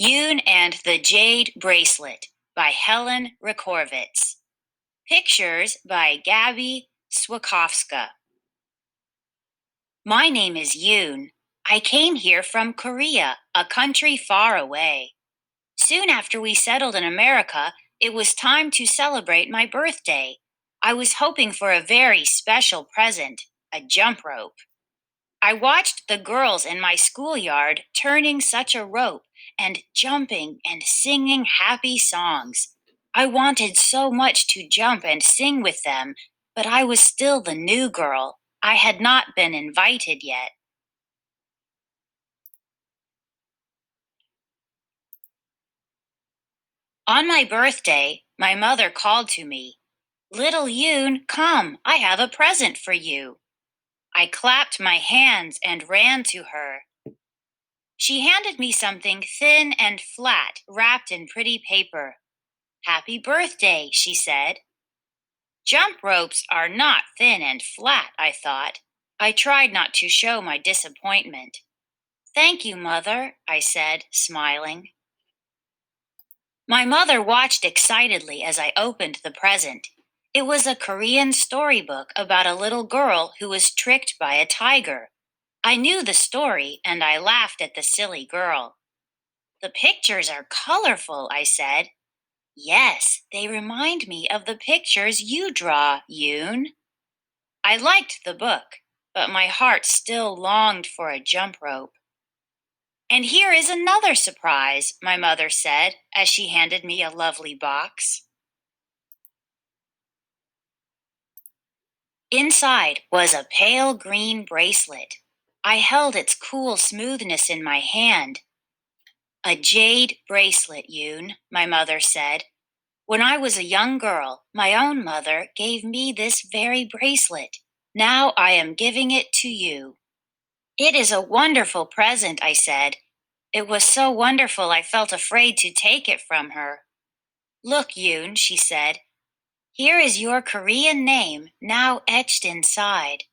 Yoon and the Jade Bracelet by Helen Rekorvitz. Pictures by Gabby Swakowska. My name is Yoon. I came here from Korea, a country far away. Soon after we settled in America, it was time to celebrate my birthday. I was hoping for a very special present, a jump rope. I watched the girls in my schoolyard turning such a rope and jumping and singing happy songs. I wanted so much to jump and sing with them, but I was still the new girl. I had not been invited yet. On my birthday, my mother called to me, "Little Yoon, come, I have a present for you." I clapped my hands and ran to her. She handed me something thin and flat, wrapped in pretty paper. "Happy birthday," she said. Jump ropes are not thin and flat, I thought. I tried not to show my disappointment. "Thank you, Mother," I said, smiling. My mother watched excitedly as I opened the present. It was a Korean storybook about a little girl who was tricked by a tiger. I knew the story, and I laughed at the silly girl. "The pictures are colorful," I said. "Yes, they remind me of the pictures you draw, Yoon." I liked the book, but my heart still longed for a jump rope. "And here is another surprise," my mother said as she handed me a lovely box. Inside was a pale green bracelet. I held its cool smoothness in my hand. "A jade bracelet, Yoon," my mother said. "When I was a young girl, my own mother gave me this very bracelet. Now I am giving it to you." "It is a wonderful present," I said. It was so wonderful I felt afraid to take it from her. "Look, Yoon," she said. "Here is your Korean name now etched inside."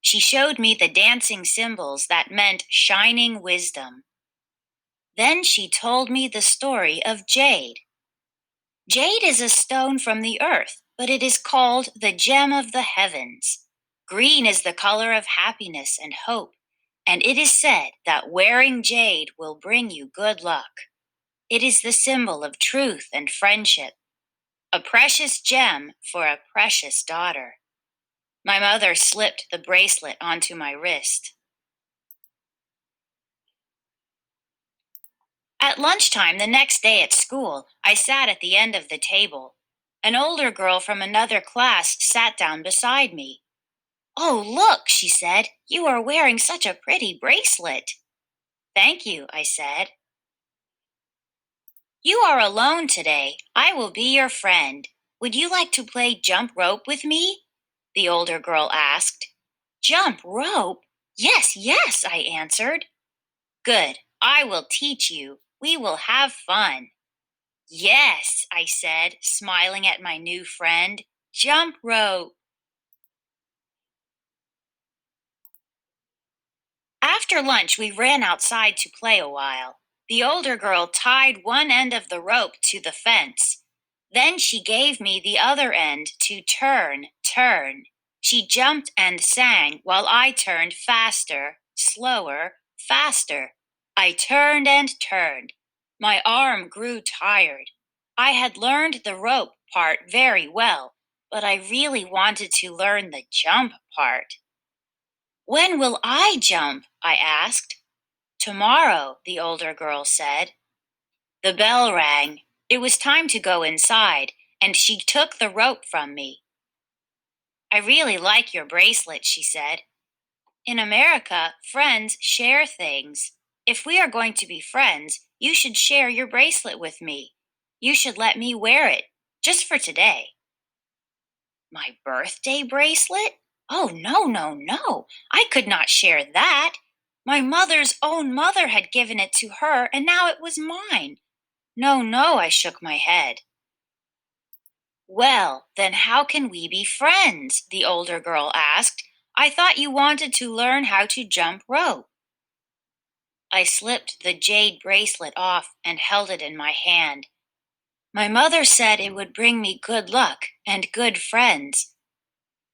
She showed me the dancing symbols that meant shining wisdom. Then she told me the story of jade. Jade is a stone from the earth, but it is called the gem of the heavens. Green is the color of happiness and hope, and it is said that wearing jade will bring you good luck. It is the symbol of truth and friendship, a precious gem for a precious daughter. My mother slipped the bracelet onto my wrist. At lunchtime the next day at school, I sat at the end of the table. An older girl from another class sat down beside me. "Oh, look," she said, "you are wearing such a pretty bracelet." "Thank you," I said. "You are alone today. I will be your friend. Would you like to play jump rope with me?" the older girl asked. "Jump rope? Yes, yes," I answered. "Good. I will teach you. We will have fun." "Yes," I said, smiling at my new friend. "Jump rope." After lunch, we ran outside to play a while. The older girl tied one end of the rope to the fence. Then she gave me the other end to turn, turn. She jumped and sang while I turned faster, slower, faster. I turned and turned. My arm grew tired. I had learned the rope part very well, but I really wanted to learn the jump part. "When will I jump?" I asked. "Tomorrow," the older girl said. The bell rang. It was time to go inside, and she took the rope from me. "I really like your bracelet," she said. "In America, friends share things. If we are going to be friends, you should share your bracelet with me. You should let me wear it, just for today." My birthday bracelet? Oh, no, no, no. I could not share that. My mother's own mother had given it to her, and now it was mine. No, no, I shook my head. "Well, then how can we be friends?" the older girl asked. "I thought you wanted to learn how to jump rope." I slipped the jade bracelet off and held it in my hand. My mother said it would bring me good luck and good friends,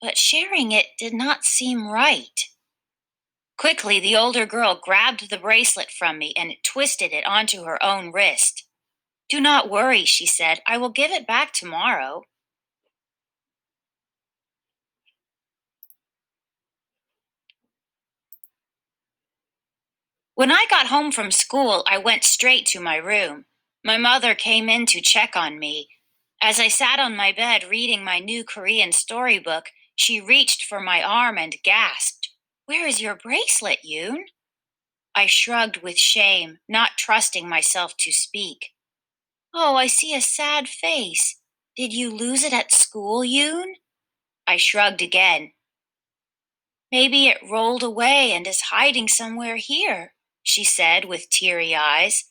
but sharing it did not seem right. Quickly, the older girl grabbed the bracelet from me and twisted it onto her own wrist. Do not worry, she said. I will give it back tomorrow. When I got home from school, I went straight to my room. My mother came in to check on me. As I sat on my bed reading my new Korean storybook, she reached for my arm and gasped, Where is your bracelet, Yoon? I shrugged with shame, not trusting myself to speak. Oh, I see a sad face. Did you lose it at school, Yoon? I shrugged again. Maybe it rolled away and is hiding somewhere here, she said with teary eyes,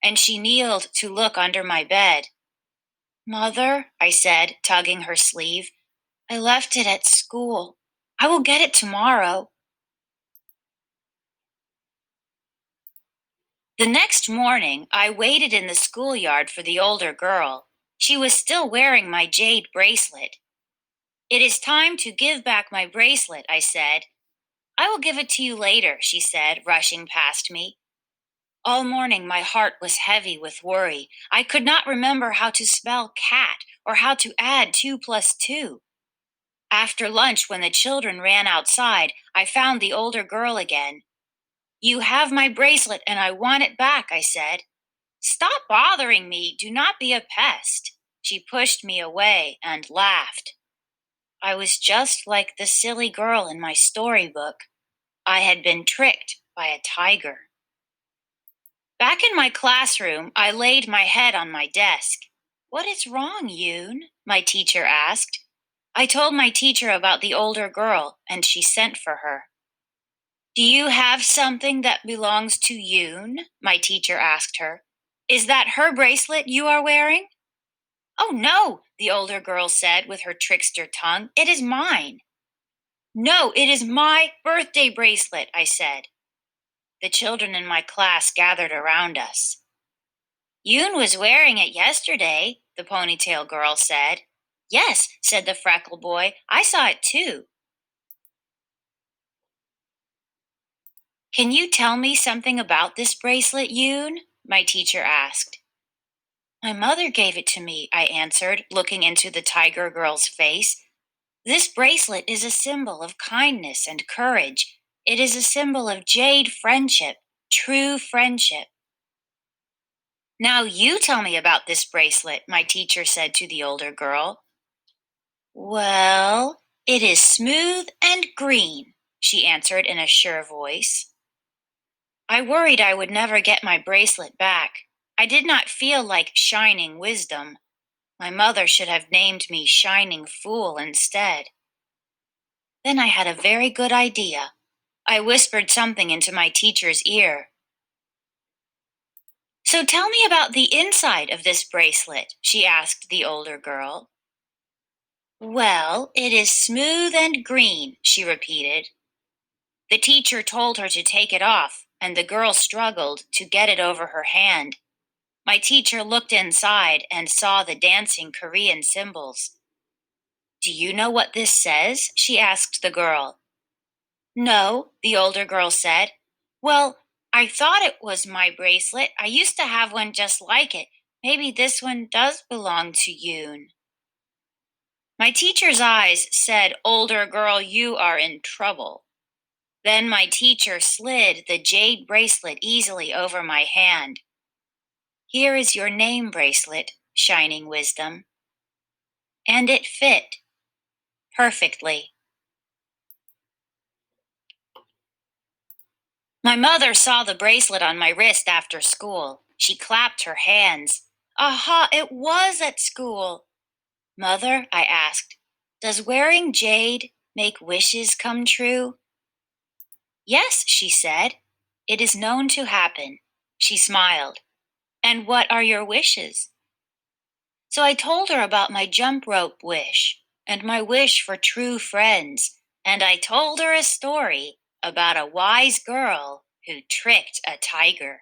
and she kneeled to look under my bed. Mother, I said, tugging her sleeve, I left it at school. I will get it tomorrow. The next morning, I waited in the schoolyard for the older girl. She was still wearing my jade bracelet. It is time to give back my bracelet, I said. I will give it to you later, she said, rushing past me. All morning my heart was heavy with worry. I could not remember how to spell cat or how to add 2 plus 2. After lunch, when the children ran outside, I found the older girl again. You have my bracelet and I want it back, I said. Stop bothering me. Do not be a pest. She pushed me away and laughed. I was just like the silly girl in my storybook. I had been tricked by a tiger. Back in my classroom, I laid my head on my desk. What is wrong, Yoon? My teacher asked. I told my teacher about the older girl, and she sent for her. Do you have something that belongs to Yoon? My teacher asked her. Is that her bracelet you are wearing? Oh, no, the older girl said with her trickster tongue. It is mine. No, it is my birthday bracelet, I said. The children in my class gathered around us. Yoon was wearing it yesterday, the ponytail girl said. Yes, said the freckle boy. I saw it too. Can you tell me something about this bracelet, Yoon? My teacher asked. My mother gave it to me, I answered, looking into the tiger girl's face. This bracelet is a symbol of kindness and courage. It is a symbol of jade friendship, true friendship. Now you tell me about this bracelet, my teacher said to the older girl. Well, it is smooth and green, she answered in a sure voice. I worried I would never get my bracelet back. I did not feel like shining wisdom. My mother should have named me Shining Fool instead. Then I had a very good idea. I whispered something into my teacher's ear. So tell me about the inside of this bracelet, she asked the older girl. Well, it is smooth and green, she repeated. The teacher told her to take it off, and the girl struggled to get it over her hand. My teacher looked inside and saw the dancing Korean symbols. Do you know what this says? She asked the girl. No, the older girl said. Well, I thought it was my bracelet. I used to have one just like it. Maybe this one does belong to Yoon. My teacher's eyes said, Older girl, you are in trouble. Then my teacher slid the jade bracelet easily over my hand. Here is your name bracelet, Shining Wisdom. And it fit perfectly. My mother saw the bracelet on my wrist after school. She clapped her hands. Aha, it was at school. Mother, I asked, does wearing jade make wishes come true? Yes, she said. It is known to happen. She smiled. And what are your wishes? So I told her about my jump rope wish and my wish for true friends, and I told her a story about a wise girl who tricked a tiger.